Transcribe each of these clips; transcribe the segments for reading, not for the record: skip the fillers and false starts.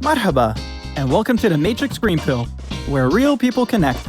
Marhaba, and welcome to the Matrix Green Pill, where real people connect.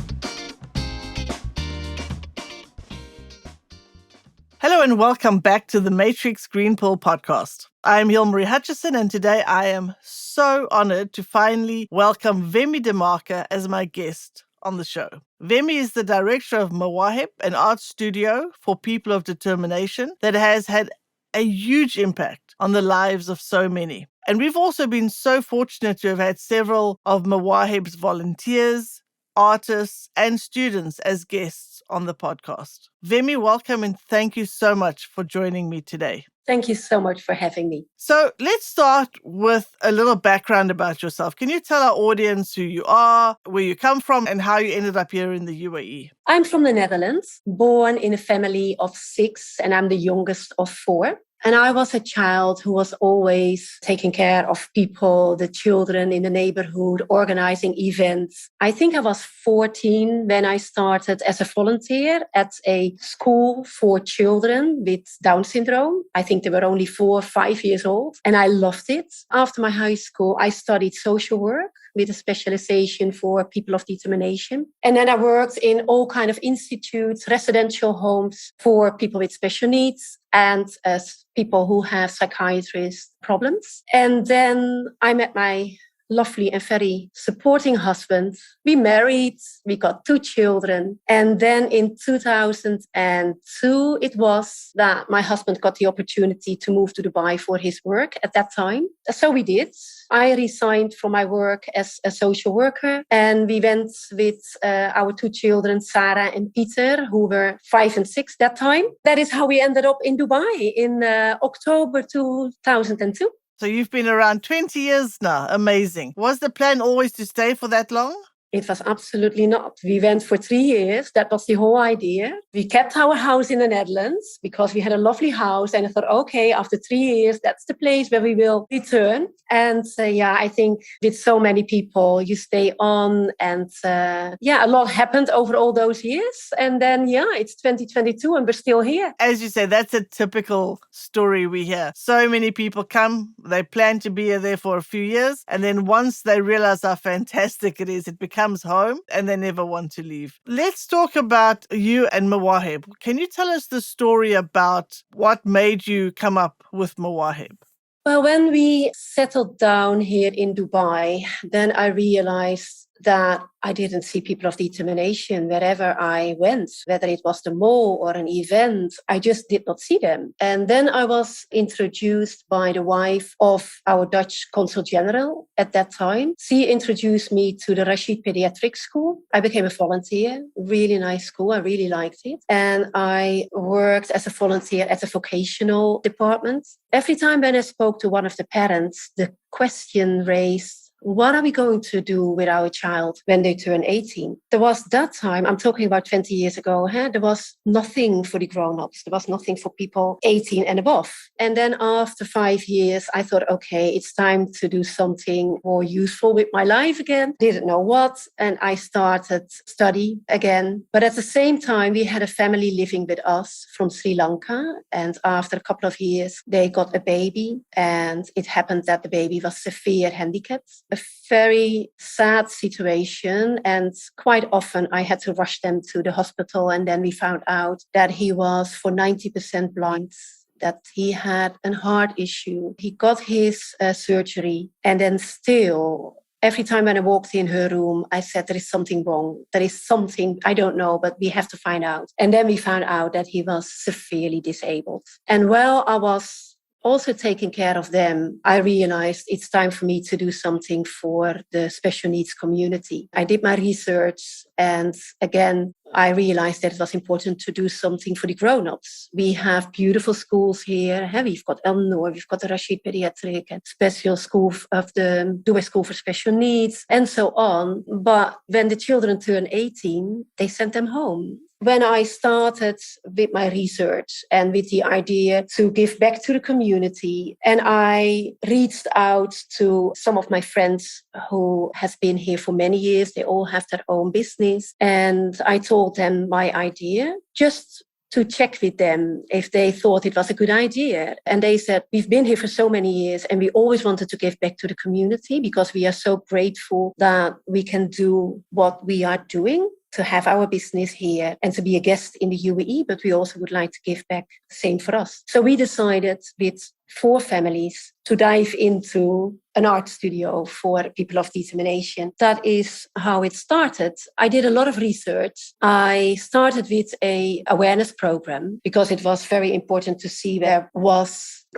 Hello and welcome back to the Matrix Green Pill podcast. I'm Hilmarie Hutchison, and today I am so honored to finally welcome Wemmy de Maaker as my guest on the show. Wemmy is the director of Mawaheb, an art studio for people of determination that has had a huge impact on the lives of so many. And we've also been so fortunate to have had several of Mawaheb's volunteers, artists, and students as guests on the podcast. Wemmy, welcome and thank you so much for joining me today. Thank you so much for having me. So let's start with a little background about yourself. Can you tell our audience who you are, where you come from, and how you ended up here in the UAE? I'm from the Netherlands, born in a family of 6, and I'm the youngest of 4. And I was a child who was always taking care of people, the children in the neighborhood, organizing events. I think I was 14 when I started as a volunteer at a school for children with Down syndrome. I think they were only 4 or 5 years old. And I loved it. After my high school, I studied social work with a specialization for people of determination. And then I worked in all kinds of institutes, residential homes for people with special needs and as people who have psychiatrist problems. And then I met my lovely and very supporting husband. We married, we got 2 children. And then in 2002, it was that my husband got the opportunity to move to Dubai for his work at that time. So we did. I resigned from my work as a social worker, and we went with our 2 children, Sarah and Peter, who were 5 and 6 that time. That is how we ended up in Dubai in October 2002. So you've been around 20 years now. Amazing. Was the plan always to stay for that long? It was absolutely not. We went for 3 years. That was the whole idea. We kept our house in the Netherlands because we had a lovely house. And I thought, okay, after 3 years, that's the place where we will return. And I think with so many people, you stay on. And a lot happened over all those years. And then, it's 2022 and we're still here. As you say, that's a typical story we hear. So many people come, they plan to be there for a few years. And then once they realize how fantastic it is, it becomes home and they never want to leave. Let's talk about you and Mawaheb. Can you tell us the story about what made you come up with Mawaheb? Well, when we settled down here in Dubai, then I realized that I didn't see people of determination wherever I went, whether it was the mall or an event. I just did not see them. And then I was introduced by the wife of our Dutch Consul General at that time. She introduced me to the Rashid Pediatric School. I became a volunteer, really nice school. I really liked it. And I worked as a volunteer at the vocational department. Every time when I spoke to one of the parents, the question raised, what are we going to do with our child when they turn 18? There was that time, I'm talking about 20 years ago, there was nothing for the grown-ups. There was nothing for people 18 and above. And then after 5 years, I thought, okay, it's time to do something more useful with my life again. Didn't know what. And I started study again. But at the same time, we had a family living with us from Sri Lanka. And after a couple of years, they got a baby. And it happened that the baby was severe handicapped. A very sad situation, and quite often I had to rush them to the hospital, and then we found out that he was for 90% blind, that he had a heart issue. He got his surgery, and then still every time when I walked in her room, I said, there is something wrong. There is something, I don't know, but we have to find out. And then we found out that he was severely disabled. And while I was also taking care of them, I realized it's time for me to do something for the special needs community. I did my research, and again, I realized that it was important to do something for the grown-ups. We have beautiful schools here. We've got El Noor, we've got the Rashid Pediatric and special school of the Dubai School for Special Needs, and so on. But when the children turn 18, they sent them home. When I started with my research and with the idea to give back to the community, and I reached out to some of my friends who has been here for many years, they all have their own business, and I told them my idea. Just to check with them if they thought it was a good idea. And they said, we've been here for so many years and we always wanted to give back to the community because we are so grateful that we can do what we are doing, to have our business here and to be a guest in the UAE, but we also would like to give back. Same for us. So we decided with 4 families to dive into an art studio for people of determination. That is how it started. I did a lot of research. I started with an awareness program because it was very important to see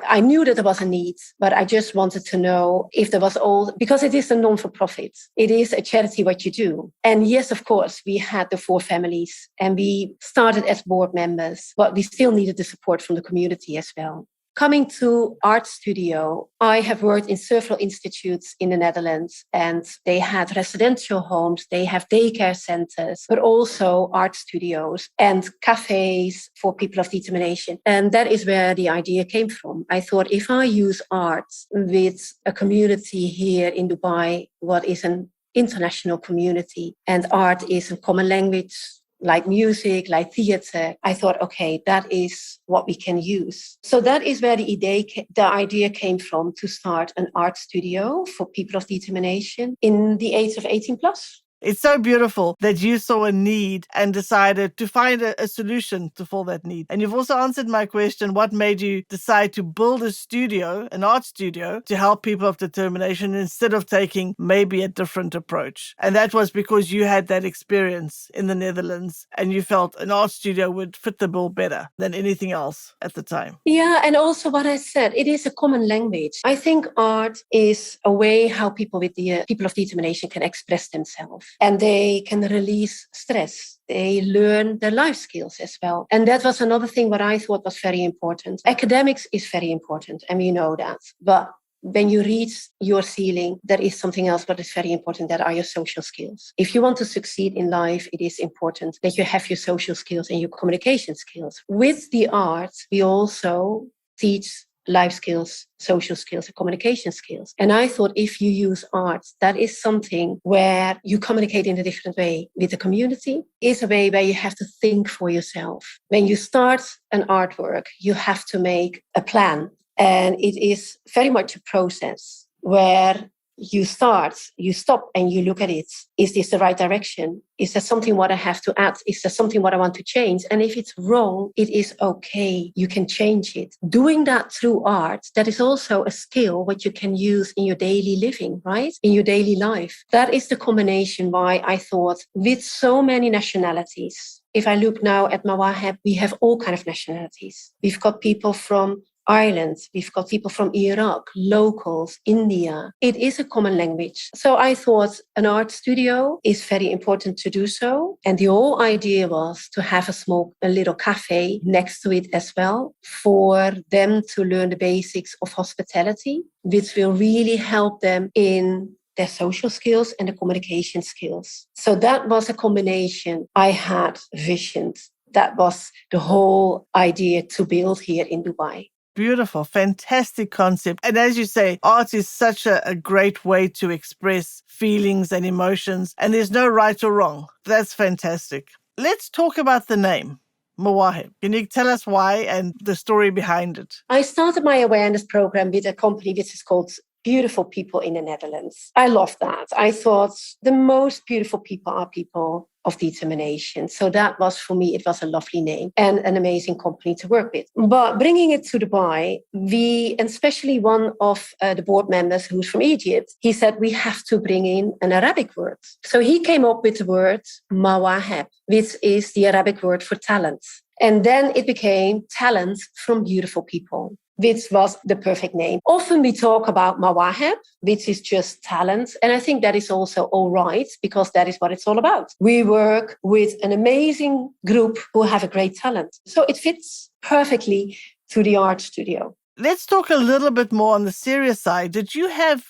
I knew that there was a need, but I just wanted to know if there was because it is a non-for-profit. It is a charity what you do. And yes, of course, we had the 4 families and we started as board members, but we still needed the support from the community as well. Coming to art studio, I have worked in several institutes in the Netherlands, and they had residential homes, they have daycare centers, but also art studios and cafes for people of determination. And that is where the idea came from. I thought if I use art with a community here in Dubai, what is an international community, and art is a common language, like music, like theater, I thought, okay, that is what we can use. So that is where the idea came from, to start an art studio for people of determination in the age of 18 plus. It's so beautiful that you saw a need and decided to find a solution to fill that need. And you've also answered my question, what made you decide to build a studio, an art studio, to help people of determination instead of taking maybe a different approach? And that was because you had that experience in the Netherlands and you felt an art studio would fit the bill better than anything else at the time. Yeah, and also what I said, it is a common language. I think art is a way how people with the people of determination can express themselves. And they can release stress. They learn their life skills as well. And that was another thing what I thought was very important. Academics is very important, and we know that. But when you reach your ceiling, there is something else what is very important, that are your social skills. If you want to succeed in life, it is important that you have your social skills and your communication skills. With the arts, we also teach life skills, social skills, and communication skills. And I thought if you use art, that is something where you communicate in a different way with the community. It's a way where you have to think for yourself. When you start an artwork, you have to make a plan. And it is very much a process where you start, you stop, and you look at it. Is this the right direction? Is there something what I have to add? Is there something what I want to change? And if it's wrong, it is okay. You can change it. Doing that through art, that is also a skill what you can use in your daily living, right? In your daily life. That is the combination why I thought with so many nationalities. If I look now at Mawaheb, we have all kinds of nationalities. We've got people from Ireland, we've got people from Iraq, locals, India. It is a common language. So I thought an art studio is very important to do so. And the whole idea was to have a little cafe next to it as well, for them to learn the basics of hospitality, which will really help them in their social skills and the communication skills. So that was a combination I had visioned. That was the whole idea to build here in Dubai. Beautiful, fantastic concept. And as you say, art is such a great way to express feelings and emotions, and there's no right or wrong. That's fantastic. Let's talk about the name, Mawaheb. Can you tell us why and the story behind it? I started my awareness program with a company which is called Beautiful People in the Netherlands. I love that. I thought the most beautiful people are people of determination. So that was, for me, it was a lovely name and an amazing company to work with. But bringing it to Dubai, and especially one of the board members who's from Egypt, he said, we have to bring in an Arabic word. So he came up with the word Mawaheb, which is the Arabic word for talent. And then it became talent from beautiful people, which was the perfect name. Often we talk about Mawaheb, which is just talent. And I think that is also all right, because that is what it's all about. We work with an amazing group who have a great talent. So it fits perfectly to the art studio. Let's talk a little bit more on the serious side. Did you have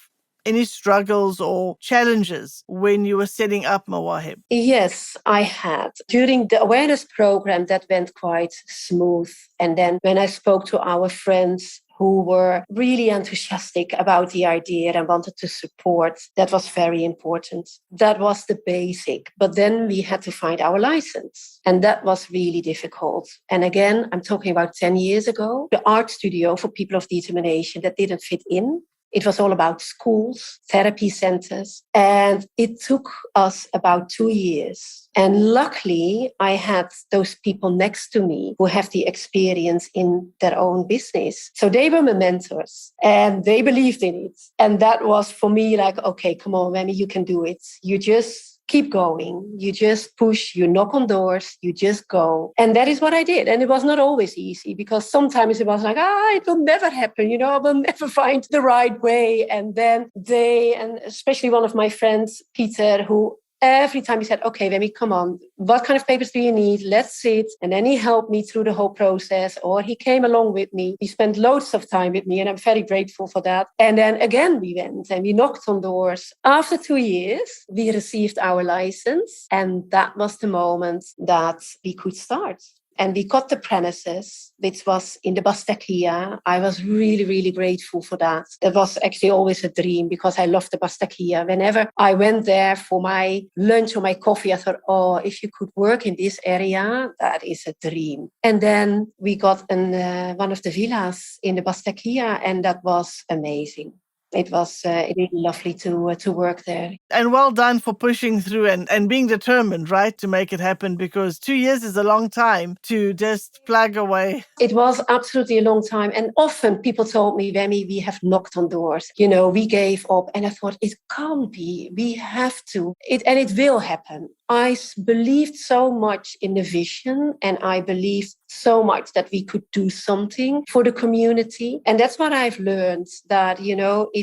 any struggles or challenges when you were setting up Mawaheb? Yes, I had. During the awareness program, that went quite smooth. And then when I spoke to our friends who were really enthusiastic about the idea and wanted to support. That was very important. That was the basic. But then we had to find our license. And that was really difficult. And again, I'm talking about 10 years ago, the art studio for people of determination that didn't fit in. It was all about schools, therapy centers, and it took us about 2 years. And luckily, I had those people next to me who have the experience in their own business. So they were my mentors and they believed in it. And that was for me like, okay, come on, Wemmy, you can do it. You just keep going. You just push, you knock on doors, you just go. And that is what I did. And it was not always easy because sometimes it was like, it will never happen. I will never find the right way. And then and especially one of my friends, Peter, who every time he said, okay, Wemmy, come on, what kind of papers do you need? Let's sit. And then he helped me through the whole process, or he came along with me. He spent loads of time with me, and I'm very grateful for that. And then again, we went and we knocked on doors. After 2 years, we received our license. And that was the moment that we could start. And we got the premises, which was in the Bastakia. I was really, really grateful for that. That was actually always a dream because I loved the Bastakia. Whenever I went there for my lunch or my coffee, I thought, if you could work in this area, that is a dream. And then we got one of the villas in the Bastakia, and that was amazing. It was really lovely to work there. And well done for pushing through and being determined, right, to make it happen, because 2 years is a long time to just plug away. It was absolutely a long time. And often people told me, Wemmy, we have knocked on doors. We gave up. And I thought, it can't be. We have to. And it will happen. I believed so much in the vision, and I believed so much that we could do something for the community. And that's what I've learned, that,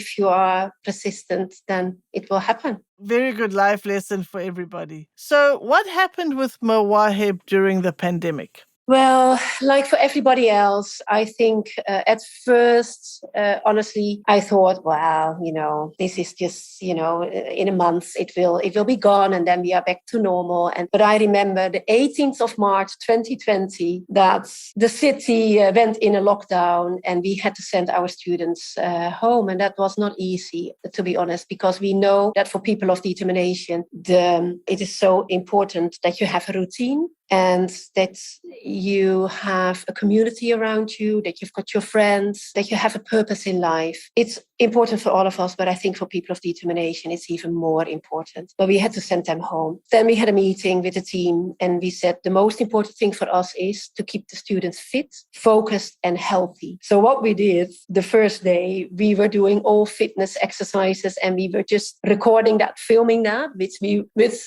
if you are persistent, then it will happen. Very good life lesson for everybody. So what happened with Mawaheb during the pandemic? Well, like for everybody else, I think at first, honestly, I thought, wow, this is just, in a month it will be gone and then we are back to normal. But I remember the 18th of March, 2020, that the city went in a lockdown and we had to send our students home. And that was not easy, to be honest, because we know that for people of determination, it is so important that you have a routine. And that you have a community around you, that you've got your friends, that you have a purpose in life. It's important for all of us, but I think for people of determination, it's even more important. But we had to send them home. Then we had a meeting with the team and we said the most important thing for us is to keep the students fit, focused and healthy. So what we did the first day, we were doing all fitness exercises and we were just recording that, filming that, which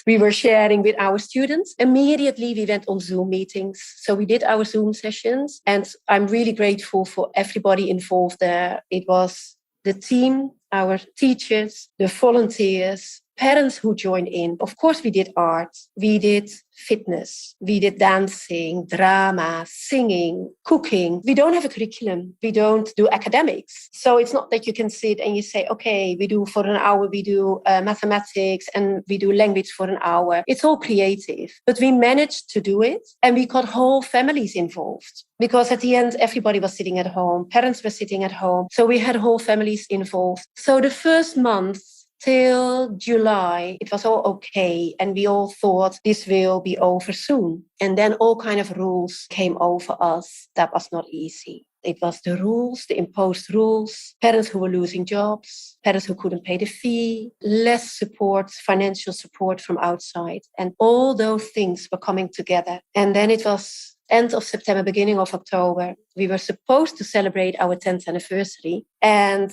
we were sharing with our students. Immediately we went on Zoom meetings. So we did our Zoom sessions and I'm really grateful for everybody involved there. It was the team, our teachers, the volunteers, parents who joined in. Of course, we did art, we did fitness, we did dancing, drama, singing, cooking. We don't have a curriculum. We don't do academics. So it's not that you can sit and you say, okay, we do for an hour, we do mathematics and we do language for an hour. It's all creative. But we managed to do it and we got whole families involved. Because at the end, everybody was sitting at home. Parents were sitting at home. So we had whole families involved. So the first month, till July, it was all okay. And we all thought this will be over soon. And then all kind of rules came over us. That was not easy. It was the rules, the imposed rules, parents who were losing jobs, parents who couldn't pay the fee, less support, financial support from outside. And all those things were coming together. And then it was end of September, beginning of October. We were supposed to celebrate our 10th anniversary. And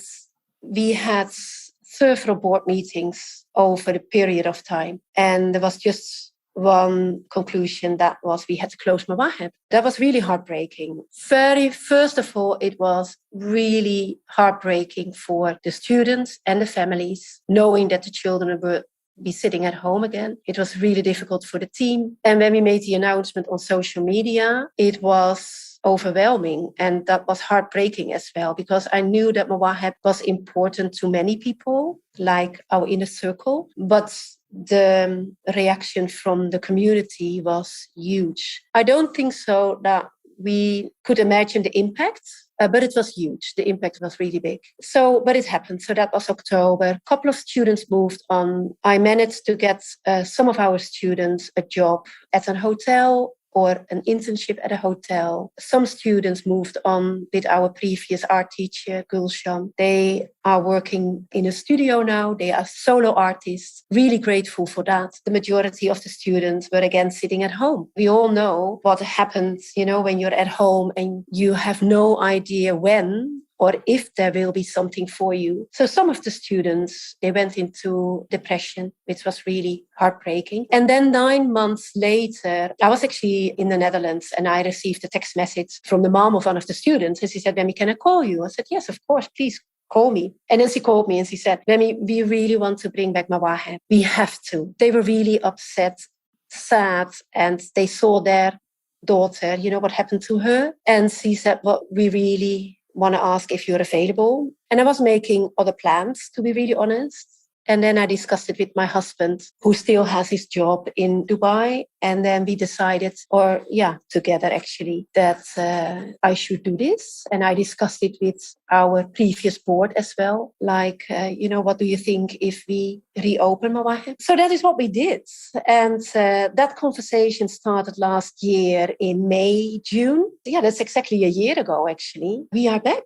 we had several board meetings over a period of time. And there was just one conclusion, that was we had to close Mawaheb. That was really heartbreaking. First of all, it was really heartbreaking for the students and the families, knowing that the children would be sitting at home again. It was really difficult for the team. And when we made the announcement on social media, it was overwhelming. And that was heartbreaking as well, because I knew that Mawaheb was important to many people, like our inner circle. But the reaction from the community was huge. I don't think so that we could imagine the impact but it was huge. The impact was really big. But it happened. So that was October. A couple of students moved on. I managed to get some of our students a job at a hotel or an internship at a hotel. Some students moved on with our previous art teacher, Gulshan. They are working in a studio now. They are solo artists. Really grateful for that. The majority of the students were again sitting at home. We all know what happens, when you're at home and you have no idea when or if there will be something for you. So some of the students, they went into depression, which was really heartbreaking. And then 9 months later, I was actually in the Netherlands and I received a text message from the mom of one of the students. And she said, Wemmy, can I call you? I said, yes, of course, please call me. And then she called me and she said, Wemmy, we really want to bring back Mawaheb. We have to. They were really upset, sad, and they saw their daughter, what happened to her. And she said, well, we really want to ask if you're available. And I was making other plans, to be really honest. And then I discussed it with my husband, who still has his job in Dubai. And then we decided, together actually, that I should do this. And I discussed it with our previous board as well. Like, what do you think if we reopen Mawaheb? So that is what we did. And that conversation started last year in May, June. Yeah, that's exactly a year ago, actually. We are back.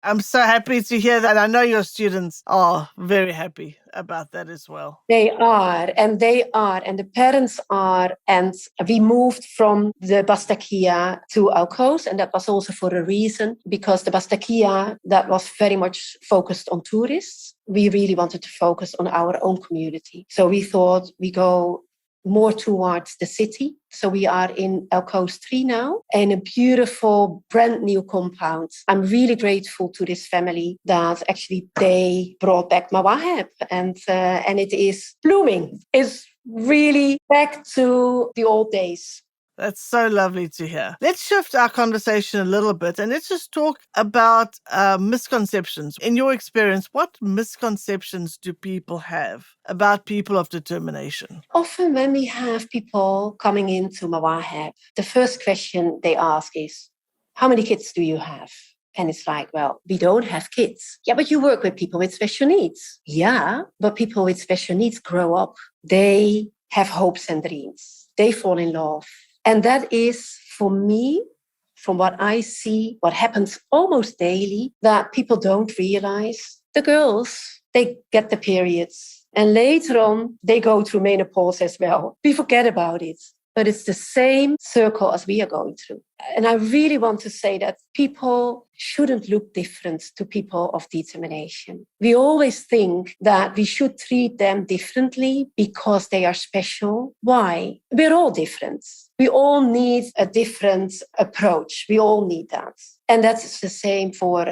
I'm so happy to hear that. I know your students are very happy about that as well. They are, and the parents are. And we moved from the Bastakia to Al Coast, and that was also for a reason, because the Bastakia, that was very much focused on tourists. We really wanted to focus on our own community. So we thought we go more towards the city. So we are in El Coast 3 now, in a beautiful, brand new compound. I'm really grateful to this family that actually they brought back Mawaheb, and it is blooming. It's really back to the old days. That's so lovely to hear. Let's shift our conversation a little bit and let's just talk about misconceptions. In your experience, what misconceptions do people have about people of determination? Often when we have people coming into Mawaheb, the first question they ask is, how many kids do you have? And it's like, well, we don't have kids. Yeah, but you work with people with special needs. Yeah, but people with special needs grow up. They have hopes and dreams. They fall in love. And that is, for me, from what I see, what happens almost daily, that people don't realize. The girls, they get the periods. And later on, they go through menopause as well. We forget about it. But it's the same circle as we are going through. And I really want to say that people shouldn't look different to people of determination. We always think that we should treat them differently because they are special. Why? We're all different. We all need a different approach. We all need that. And that's the same for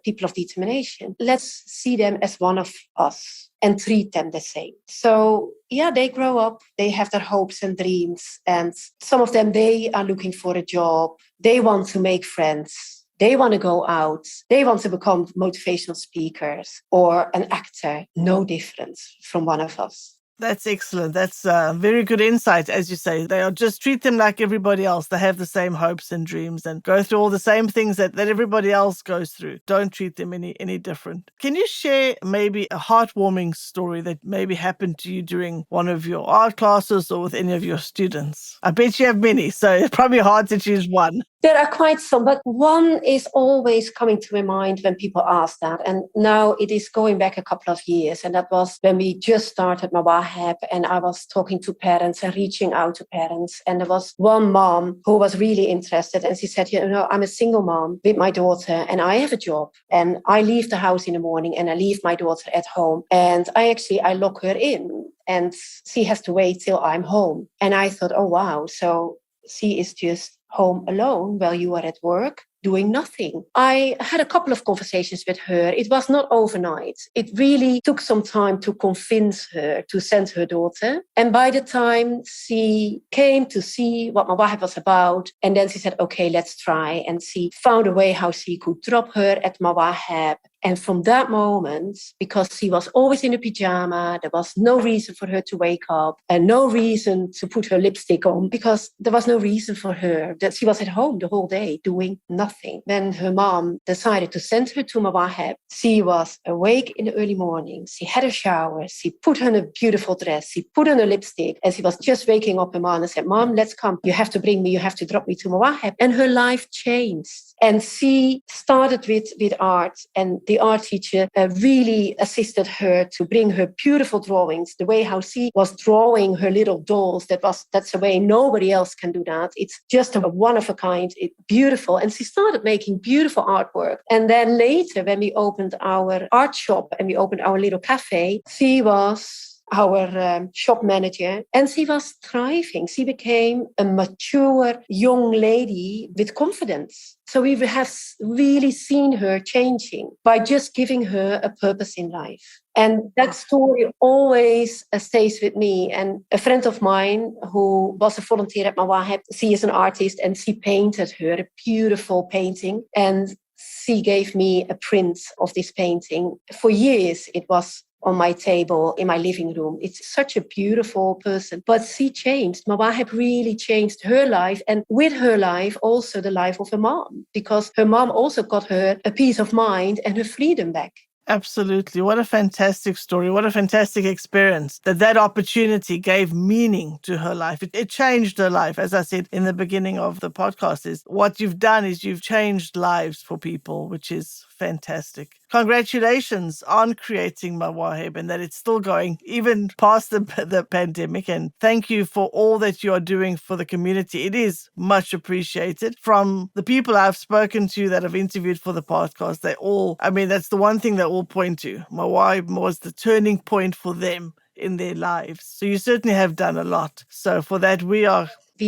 people of determination. Let's see them as one of us and treat them the same. So, yeah, they grow up, they have their hopes and dreams. And some of them, they are looking for a job. They want to make friends. They want to go out. They want to become motivational speakers or an actor. No difference from one of us. That's excellent. That's very good insight, as you say. They are just treat them like everybody else. They have the same hopes and dreams and go through all the same things that everybody else goes through. Don't treat them any different. Can you share maybe a heartwarming story that maybe happened to you during one of your art classes or with any of your students? I bet you have many, so it's probably hard to choose one. There are quite some, but one is always coming to my mind when people ask that. And now it is going back a couple of years. And that was when we just started Mawaheb and I was talking to parents and reaching out to parents. And there was one mom who was really interested. And she said, I'm a single mom with my daughter and I have a job. And I leave the house in the morning and I leave my daughter at home. And I lock her in and she has to wait till I'm home. And I thought, oh, wow. So she is just home alone while you are at work doing nothing. I had a couple of conversations with her. It was not overnight. It really took some time to convince her to send her daughter. And by the time she came to see what Mawaheb was about, and then she said, okay, let's try. And she found a way how she could drop her at Mawaheb. And from that moment, because she was always in a pyjama, there was no reason for her to wake up and no reason to put her lipstick on because there was no reason for her. That she was at home the whole day doing nothing. Then her mom decided to send her to Mawaheb. She was awake in the early morning. She had a shower. She put on a beautiful dress. She put on a lipstick. And she was just waking up her mom and said, Mom, let's come. You have to bring me. You have to drop me to Mawaheb. And her life changed. And she started with art. And the art teacher really assisted her to bring her beautiful drawings, the way how she was drawing her little dolls. That's a way nobody else can do that. It's just a one of a kind. It's beautiful. And she started making beautiful artwork. And then later, when we opened our art shop and we opened our little cafe, she was our shop manager, and she was thriving. She became a mature young lady with confidence. So we have really seen her changing by just giving her a purpose in life. And that story always stays with me. And a friend of mine who was a volunteer at Mawaheb, she is an artist and she painted her a beautiful painting. And she gave me a print of this painting. For years, it was on my table in my living room. It's such a beautiful person. But she changed. Mawaheb really changed her life. And with her life, also the life of her mom. Because her mom also got her a peace of mind and her freedom back. Absolutely. What a fantastic story. What a fantastic experience that opportunity gave meaning to her life. It changed her life. As I said in the beginning of the podcast, is what you've done is you've changed lives for people, which is fantastic. Congratulations on creating Mawaheb and that it's still going even past the pandemic. And thank you for all that you are doing for the community. It is much appreciated. From the people I've spoken to that I've interviewed for the podcast, that's the one thing that all point to. Mawaheb was the turning point for them in their lives. So you certainly have done a lot. So for that, we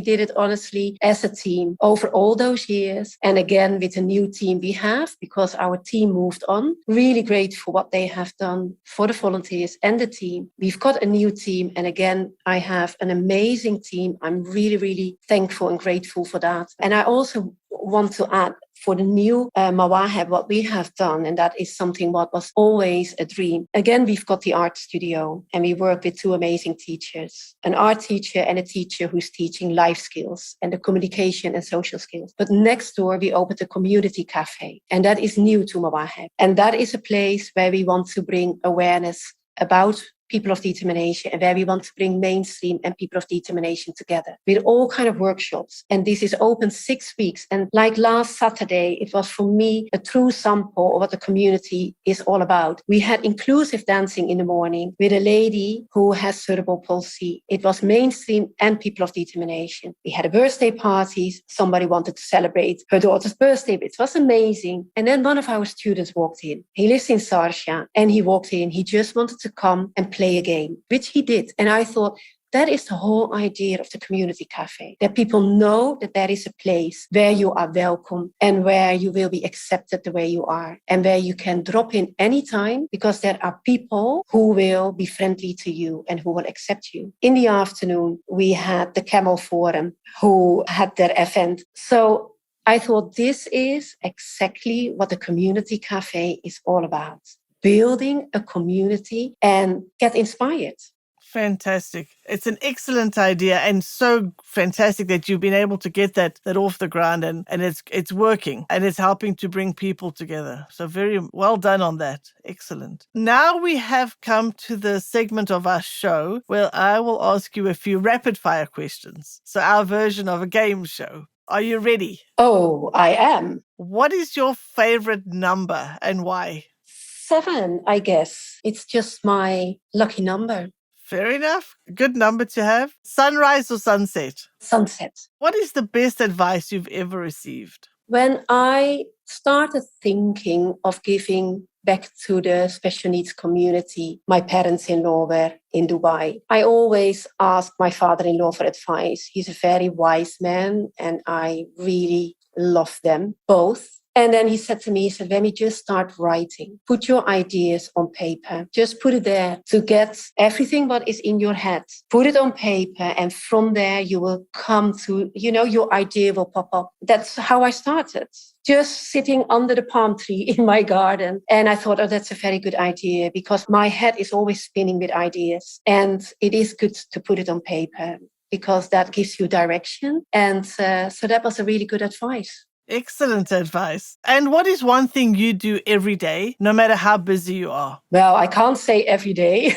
did it honestly as a team over all those years. And again, with a new team we have, because our team moved on. Really grateful what they have done for the volunteers and the team. We've got a new team. And again, I have an amazing team. I'm really, really thankful and grateful for that. And I also want to add, for the new Mawaheb, what we have done, and that is something what was always a dream. Again, we've got the art studio and we work with two amazing teachers, an art teacher and a teacher who's teaching life skills and the communication and social skills. But next door, we opened a community cafe, and that is new to Mawaheb. And that is a place where we want to bring awareness about people of determination, and where we want to bring mainstream and people of determination together with all kind of workshops. And this is open 6 weeks. And like last Saturday, it was for me a true sample of what the community is all about. We had inclusive dancing in the morning with a lady who has cerebral palsy. It was mainstream and people of determination. We had a birthday party. Somebody wanted to celebrate her daughter's birthday. It was amazing. And then one of our students walked in. He lives in Sarsja, and he walked in. He just wanted to come and play a game, which he did. And I thought, that is the whole idea of the community cafe, that people know that there is a place where you are welcome and where you will be accepted the way you are, and where you can drop in anytime, because there are people who will be friendly to you and who will accept you. In the afternoon, we had the Camel Forum who had their event. So I thought this is exactly what the community cafe is all about. Building a community and get inspired. Fantastic. It's an excellent idea, and so fantastic that you've been able to get that off the ground, and it's working and it's helping to bring people together. So very well done on that. Excellent. Now we have come to the segment of our show where I will ask you a few rapid fire questions. So our version of a game show. Are you ready? Oh, I am. What is your favorite number and why? 7, I guess. It's just my lucky number. Fair enough. Good number to have. Sunrise or sunset? Sunset. What is the best advice you've ever received? When I started thinking of giving back to the special needs community, my parents-in-law were in Dubai. I always asked my father-in-law for advice. He's a very wise man, and I really love them both. And then he said to me, he said, Wemmy, just start writing. Put your ideas on paper. Just put it there to get everything what is in your head. Put it on paper. And from there, you will come to, your idea will pop up. That's how I started. Just sitting under the palm tree in my garden. And I thought, that's a very good idea because my head is always spinning with ideas. And it is good to put it on paper because that gives you direction. And so that was a really good advice. Excellent advice. And what is one thing you do every day, no matter how busy you are? Well, I can't say every day.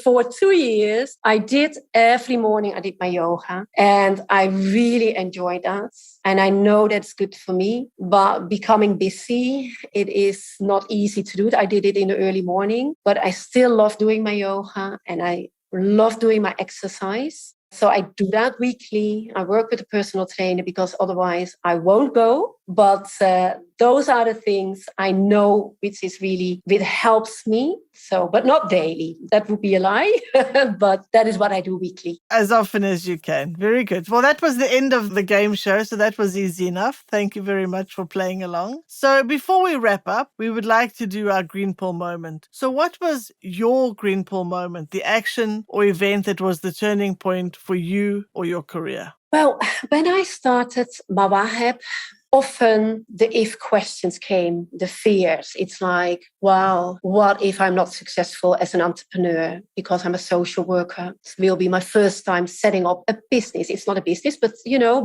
For 2 years, every morning I did my yoga and I really enjoyed that. And I know that's good for me, but becoming busy, it is not easy to do it. I did it in the early morning, but I still love doing my yoga and I love doing my exercise. So I do that weekly. I work with a personal trainer because otherwise I won't go. But those are the things I know which helps me. So, but not daily. That would be a lie. But that is what I do weekly. As often as you can. Very good. Well, that was the end of the game show. So that was easy enough. Thank you very much for playing along. So before we wrap up, we would like to do our Green Pill moment. So what was your Green Pill moment? The action or event that was the turning point for you or your career? Well, when I started Mawaheb, often the if questions came, the fears. It's like, wow, what if I'm not successful as an entrepreneur because I'm a social worker? It will be my first time setting up a business. It's not a business, but,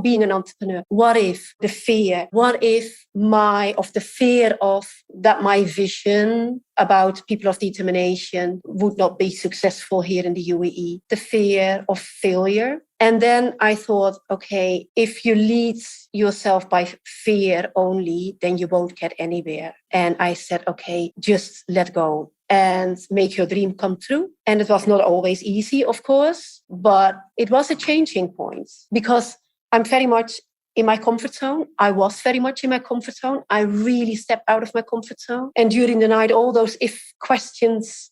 being an entrepreneur. What if the fear? What if the fear of that my vision about people of determination would not be successful here in the UAE? The fear of failure. And then I thought, okay, if you lead yourself by fear only, then you won't get anywhere. And I said, okay, just let go and make your dream come true. And it was not always easy, of course, but it was a changing point because I'm very much in my comfort zone. I was very much in my comfort zone. I really stepped out of my comfort zone. And during the night, all those if questions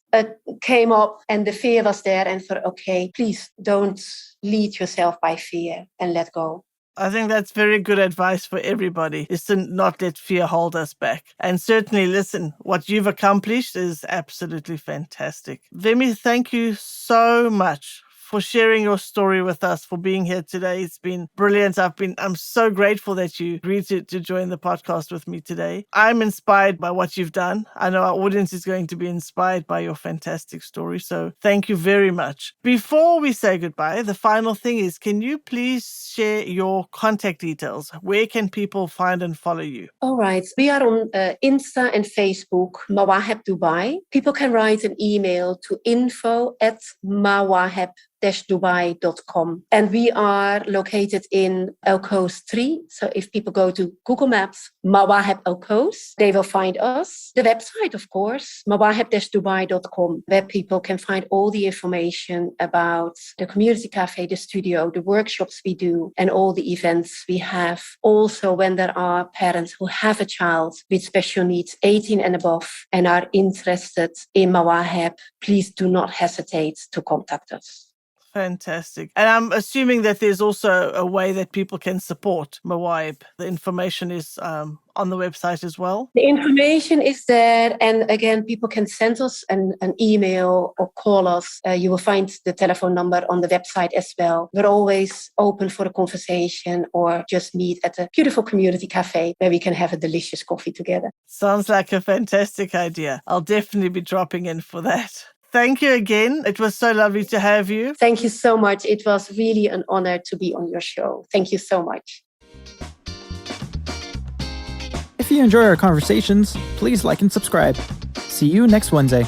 came up and the fear was there. And thought, okay, please don't lead yourself by fear and let go. I think that's very good advice for everybody, is to not let fear hold us back. And certainly, listen, what you've accomplished is absolutely fantastic. Wemmy, thank you so much for sharing your story with us, for being here today. It's been brilliant. I'm so grateful that you agreed to join the podcast with me today. I'm inspired by what you've done. I know our audience is going to be inspired by your fantastic story. So thank you very much. Before we say goodbye, the final thing is, can you please share your contact details? Where can people find and follow you? All right. We are on Insta and Facebook, Mawaheb Dubai. People can write an email to info@mawaheb-dubai.com. And we are located in Al Coast 3. So if people go to Google Maps, Mawaheb Al Coast, they will find us. The website, of course, mawaheb-dubai.com, where people can find all the information about the community cafe, the studio, the workshops we do, and all the events we have. Also, when there are parents who have a child with special needs, 18 and above, and are interested in Mawaheb, please do not hesitate to contact us. Fantastic. And I'm assuming that there's also a way that people can support Mawaheb. The information is on the website as well. The information is there. And again, people can send us an email or call us. You will find the telephone number on the website as well. We're always open for a conversation or just meet at a beautiful community cafe where we can have a delicious coffee together. Sounds like a fantastic idea. I'll definitely be dropping in for that. Thank you again. It was so lovely to have you. Thank you so much. It was really an honor to be on your show. Thank you so much. If you enjoy our conversations, please like and subscribe. See you next Wednesday.